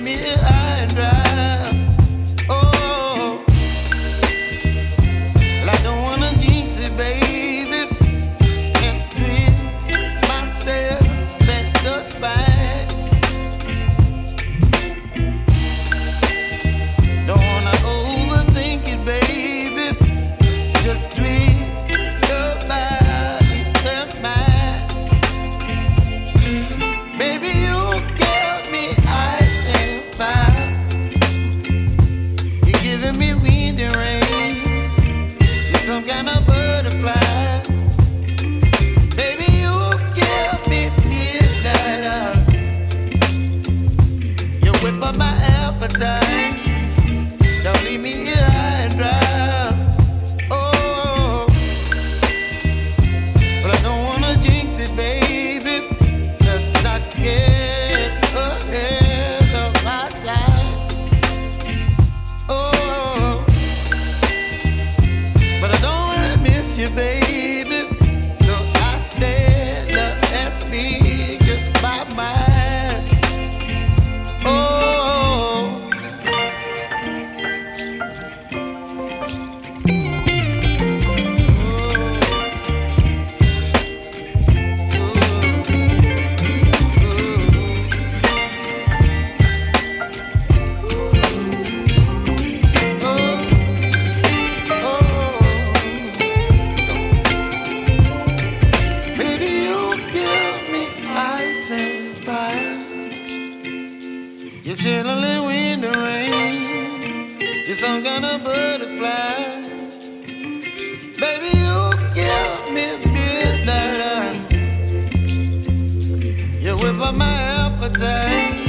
leave me here high and dry. Oh, well, I don't wanna jinx it, baby, and twist myself at the spine. Don't wanna overthink it, baby. It's just twist your body and mine. Baby, you give me ice and fire. You're giving me wind and rain. You're some kind of butterfly. Baby, you give me midnight. You whip up my appetite. Don't leave me here high and dry. Oh, but I don't wanna jinx it, baby. Let's not get ahead of my time. Oh, but I don't wanna miss you, baby. So I stand up and speak my mind. Oh. Baby, you give me ice and fire. You're chilling wind and rain. You're some kind of butterfly. Baby, you give me midnight. You whip up my appetite.